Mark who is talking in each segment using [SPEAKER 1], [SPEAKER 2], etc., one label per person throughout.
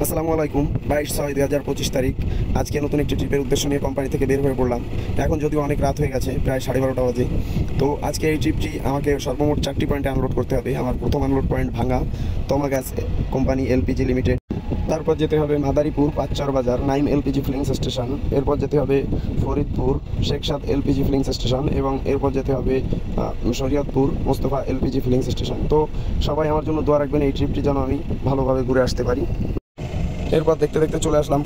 [SPEAKER 1] আসসালামু আলাইকুম। 22/6/2025 তারিখ। আজকে নতুন একটি ট্রিপের উদ্দেশ্য নিয়ে কোম্পানি থেকে বের হয়ে পড়লাম। এখন যদিও অনেক রাত হয়ে গেছে, প্রায় 12:30 বাজে। তো আজকে এই ট্রিপটি আমাকে সর্বমোট 4টি পয়েন্টে আনলোড করতে হবে। আমার প্রথম আনলোড পয়েন্ট ভাঙ্গা তমা গ্যাস কোম্পানি এলপিজি লিমিটেড। তারপর যেতে হবে মাদারীপুর পাঁচচর বাজার নাইম এলপিজি ফিলিংস স্টেশন। এরপর যেতে হবে ফরিদপুর শেখসাদ এলপিজি ফিলিংস স্টেশন এবং এরপর যেতে হবে Shariatpur Mostafa LPG fillings station. তো সবাই আমার জন্য দোয়া রাখবেন এই ট্রিপটি যেন আমি ভালোভাবে ঘুরে আসতে পারি। এরপর দেখতে দেখতে চলে আসলাম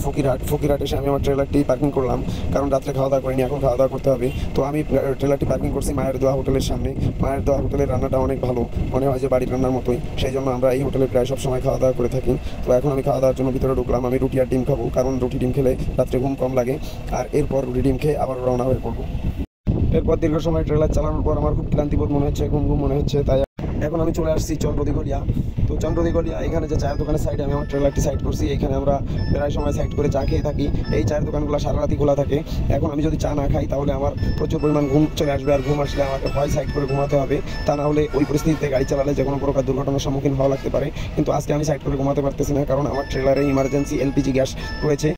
[SPEAKER 1] ফকিরহাট এসে আমি আমার ট্রেলারটি পার্কিং করলাম, কারণ রাত্রে খাওয়া দাওয়া করিনি, এখন খাওয়া দাওয়া করতে হবে। তো আমি ট্রেলারটি পার্কিং করছি মায়ের দোয়া হোটেলের সামনে। মায়ের দোয়া হোটেলের রান্নাটা অনেক ভালো, মনে হয় যে বাড়ির রান্নার মতোই, সেই জন্য আমরা এই হোটেলে প্রায় সব সময় খাওয়া দাওয়া করে থাকি। তো এখন আমি খাওয়া দাওয়ার জন্য ভিতরে ঢুকলাম। আমি রুটি আর ডিম খাবো, কারণ রুটি ডিম খেলে রাত্রে ঘুম কম লাগে। আর এরপর রুটি ডিম খেয়ে আবার রওনা হয়ে পড়বো। এরপর দীর্ঘ সময় ট্রেলার চালানোর পর আমার খুব ক্লান্তিবোধ মনে হচ্ছে, ঘুম মনে হচ্ছে, তাই এখন আমি চলে আসছি চন্দ্রদিগলিয়া। তো চন্দ্রদিগলিয়া এখানে যে চায়ের দোকানের সাইডে আমি আমার ট্রেলারটি সাইড করছি। এখানে আমরা প্রায় সময় সাইড করে চা খেয়ে থাকি। এই চায়ের দোকানগুলো সারা রাতি খোলা থাকে। এখন আমি যদি চা না খাই তাহলে আমার প্রচুর পরিমাণ ঘুম চলে আসবে, আর ঘুম আসলে আমাকে হয় সাইড করে ঘুমাতে হবে। তা না হলে ওই পরিস্থিতিতে গাড়ি চালালে যে কোনো প্রকার দুর্ঘটনার সম্মুখীন হওয়া লাগতে পারে। কিন্তু আজকে আমি সাইড করে ঘুমাতে পারতেছি না, কারণ আমার ট্রেলারে ইমার্জেন্সি এলপিজি গ্যাস রয়েছে।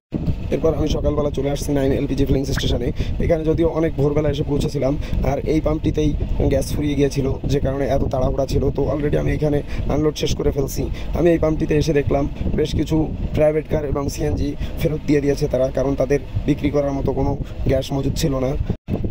[SPEAKER 1] এরপর আমি সকালবেলা চলে আসছি নাইম এলপিজি ফিলিংস স্টেশনে। এখানে যদিও অনেক ভোরবেলা এসে পৌঁছেছিলাম, আর এই পাম্পটিতেই গ্যাস ফুরিয়ে গিয়েছিল, যে কারণে এত তাড়াহুড়া ছিল। তো অলরেডি আমি এখানে আনলোড শেষ করে ফেলছি। আমি এই পাম্পটিতে এসে দেখলাম বেশ কিছু প্রাইভেট কার এবং সিএনজি ফেরত দিয়ে দিয়েছে তারা, কারণ তাদের বিক্রি করার মতো কোনো গ্যাস মজুদ ছিল না।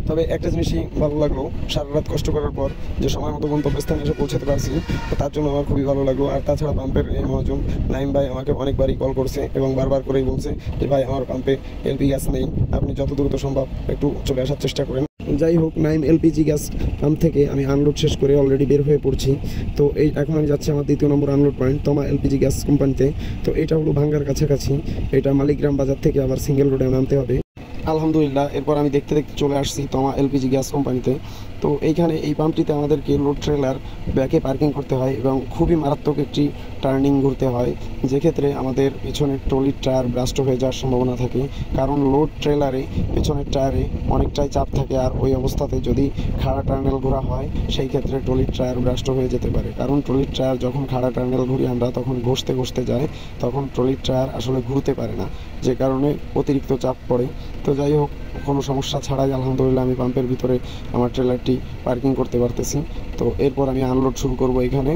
[SPEAKER 1] তবে একটা জিনিসই ভালো লাগলো, সারা রাত কষ্ট করার পর যে সময় মতো গন্তব্যস্থানে এসে পৌঁছাতে পারছি, তার জন্য আমার খুবই ভালো লাগলো। আর তাছাড়া পাম্পের এই মহাজন নাইম ভাই আমাকে অনেকবারই কল করছে এবং বারবার করেই বলছে যে ভাই আমার পাম্পে এলপি গ্যাস নেই, আপনি যত দ্রুত সম্ভব একটু চলে আসার চেষ্টা করেন। যাই হোক, নাইম এলপিজি গ্যাস পাম্প থেকে আমি আনলোড শেষ করে অলরেডি বের হয়ে পড়ছি। তো এই এখন আমি যাচ্ছি আমার দ্বিতীয় নম্বর আনলোড পয়েন্ট তমা এলপিজি গ্যাস কোম্পানিতে। তো এটা হলো ভাঙ্গার কাছাকাছি। এটা মালিকগ্রাম বাজার থেকে আবার সিঙ্গেল রোডে নামতে হবে। আলহামদুলিল্লাহ, এরপর আমি দেখতে দেখতে চলে আসছি তমা এলপিজি গ্যাস কোম্পানিতে। তো এইখানে এই পাম্পটিতে আমাদেরকে লোড ট্রেলার ব্যাকে পার্কিং করতে হয় এবং খুবই মারাত্মক একটি টার্নিং ঘুরতে হয়, যেক্ষেত্রে আমাদের পেছনের ট্রলির টায়ার ব্রাস্ট হয়ে যাওয়ার সম্ভাবনা থাকে। কারণ লোড ট্রেলারে পেছনের টায়ারে অনেকটাই চাপ থাকে, আর ওই অবস্থাতে যদি খাড়া টার্নেল ঘোরা হয় সেই ক্ষেত্রে ট্রলির টায়ার ব্রাস্ট হয়ে যেতে পারে। কারণ ট্রলির টায়ার যখন খাড়া টার্নেল ঘুরি আমরা, তখন ঘষতে যায়, তখন ট্রলির টায়ার আসলে ঘুরতে পারে না, যে কারণে অতিরিক্ত চাপ পড়ে। তো যাই হোক, কোনো সমস্যা ছাড়াই আলহামদুলিল্লাহ আমি পাম্পের ভিতরে আমার ট্রেলারটি পার্কিং করতে পারতেছি। তো এরপর আমি আনলোড শুরু করব এখানে।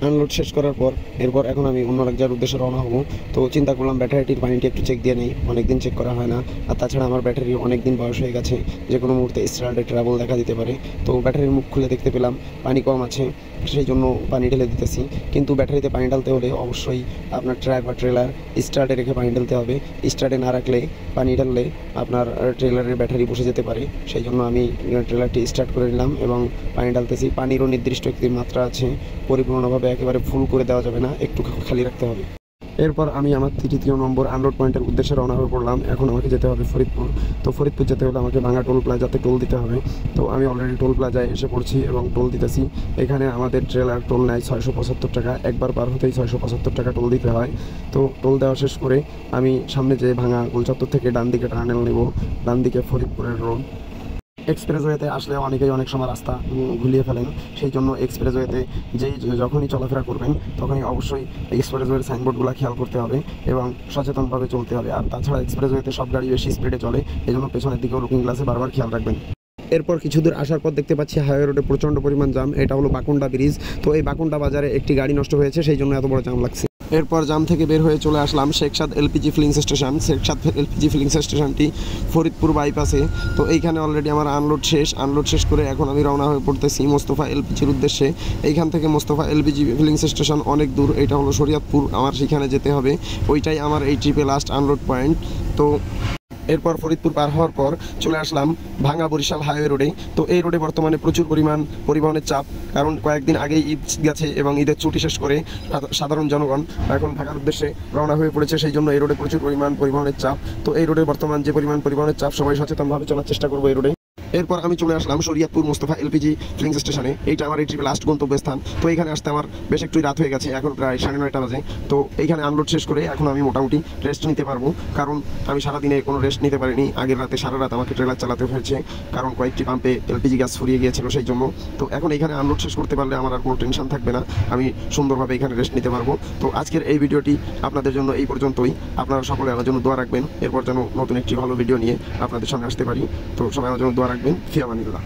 [SPEAKER 1] আনলোড শেষ করার পর এরপর এখন আমি অন্য এক জায়গার উদ্দেশ্যে রওনা হবো। তো চিন্তা করলাম ব্যাটারিটির পানিটি একটু চেক দিয়ে নেই, অনেকদিন চেক করা হয় না। আর তাছাড়া আমার ব্যাটারি অনেক দিন বয়স হয়ে গেছে, যে কোনো মুহূর্তে স্টার্টে ট্রাবল দেখা দিতে পারে। তো ব্যাটারির মুখ খুলে দেখতে পেলাম পানি কম আছে, সেই জন্য পানি ঢেলে দিতেছি। কিন্তু ব্যাটারিতে পানি ঢালতে হলে অবশ্যই আপনার ট্রাক বা ট্রেলার স্টার্টে রেখে পানি ঢালতে হবে। স্টার্টে না রাখলে পানি ঢাললে আপনার ট্রেলারের ব্যাটারি বসে যেতে পারে। সেই জন্য আমি ট্রেলারটি স্টার্ট করে নিলাম এবং পানি ঢালতেছি। পানিরও নির্দিষ্ট একটি মাত্রা আছে, পরিপূর্ণভাবে একেবারে ফুল করে দেওয়া যাবে না, একটু খালি রাখতে হবে। এরপর আমি আমার তৃতীয় নম্বর আনলোড পয়েন্টের উদ্দেশ্যে রওনা হয়ে পড়লাম। এখন আমাকে যেতে হবে ফরিদপুর। তো ফরিদপুর যেতে হলে আমাকে ভাঙ্গা টোল প্লাজাতে টোল দিতে হবে। তো আমি অলরেডি টোল প্লাজায় এসে পড়ছি এবং টোল দিতেছি। এখানে আমাদের ট্রেলার টোল নেয় 675 টাকা, একবার পার হতেই 675 টাকা টোল দিতে হয়। তো টোল দেওয়া শেষ করে আমি সামনে যে ভাঙ্গা গোলচত্বর থেকে ডান দিকে টার্নেল নেব, ডান দিকে ফরিদপুরের রোড। এক্সপ্রেসওয়েতে আসলে অনেকেই অনেক সময় রাস্তা ভুলিয়ে ফেলেন, সেই জন্য এক্সপ্রেসওয়েতে যখনই চলাফেরা করবেন তখনই অবশ্যই এক্সপ্রেসওয়ের সাইনবোর্ডগুলো খেয়াল করতে হবে এবং সচেতনভাবে চলতে হবে। আর তাছাড়া এক্সপ্রেসওয়েতে সব গাড়ি বেশি স্পিডে চলে, এই জন্য পেছনের দিকেও লুকিং গ্লাসে বারবার খেয়াল রাখবেন। এরপর কিছু দূর আসার পর দেখতে পাচ্ছি হাইওয়ে রোডে প্রচণ্ড পরিমাণ জাম। এটা হলো বাকুন্ডা ব্রিজ। তো এই বাকুন্ডা বাজারে একটি গাড়ি নষ্ট হয়েছে, সেই জন্য এত বড় জাম লাগছে। এরপর জাম থেকে বের হয়ে চলে আসলাম Sheikh Saad LPG fillings station. Sheikh Saad LPG fillings স্টেশনটি ফরিদপুর বাইপাসে। তো এইখানে অলরেডি আমার আনলোড শেষ করে এখন আমি রওনা হয়ে পড়তেছি মোস্তফা এলপিজির উদ্দেশ্যে। এইখান থেকে মোস্তফা এলপিজি ফিলিংস স্টেশন অনেক দূর, এটা হলো শরীয়তপুর, আমার সেখানে যেতে হবে। ওইটাই আমার এই ট্রিপে লাস্ট আনলোড পয়েন্ট। তো এরপর ফরিদপুর পার হওয়ার পর চলে আসলাম ভাঙ্গা বরিশাল হাইওয়ে রোডে। তো এই রোডে বর্তমানে প্রচুর পরিমাণ পরিবহনের চাপ, কারণ কয়েকদিন আগেই ঈদ গেছে এবং ঈদের ছুটি শেষ করে সাধারণ জনগণ এখন ঢাকার উদ্দেশ্যে রওনা হয়ে পড়েছে, সেই জন্য এই রোডে প্রচুর পরিমাণ পরিবহনের চাপ। তো এই রোডে বর্তমান যে পরিমাণ পরিবহনের চাপ, সবাই সচেতনভাবে চলার চেষ্টা করবো এই রোডে। এরপর আমি চলে আসলাম শরীয়তপুর মোস্তফা এলপিজি ফিলিং স্টেশনে। এইটা আমার এই ট্রিপে লাস্ট গন্তব্যস্থান। তো এখানে আসতে আমার বেশ একটু রাত হয়ে গেছে, এখন প্রায় 9:30 বাজে। তো এইখানে আনলোড শেষ করে এখন আমি মোটামুটি রেস্ট নিতে পারবো, কারণ আমি সারাদিনে কোনো রেস্ট নিতে পারিনি। আগের রাতে সারা রাত আমাকে ট্রেলার চালাতে হয়েছে, কারণ কয়েকটি পাম্পে এলপিজি গ্যাস ফুরিয়ে গিয়েছিল সেই জন্য। তো এখন এখানে আনলোড শেষ করতে পারলে আমার আর কোনো টেনশন থাকবে না, আমি সুন্দরভাবে এখানে রেস্ট নিতে পারবো। তো আজকের এই ভিডিওটি আপনাদের জন্য এই পর্যন্তই। আপনারা সকলে আমার জন্য দোয়া রাখবেন, এরপর যেন নতুন একটি ভালো ভিডিও নিয়ে আপনাদের সামনে আসতে পারি। তো সবাই আমার জন্য দোয়া রাখবেন। ফি আমানিল্লাহ।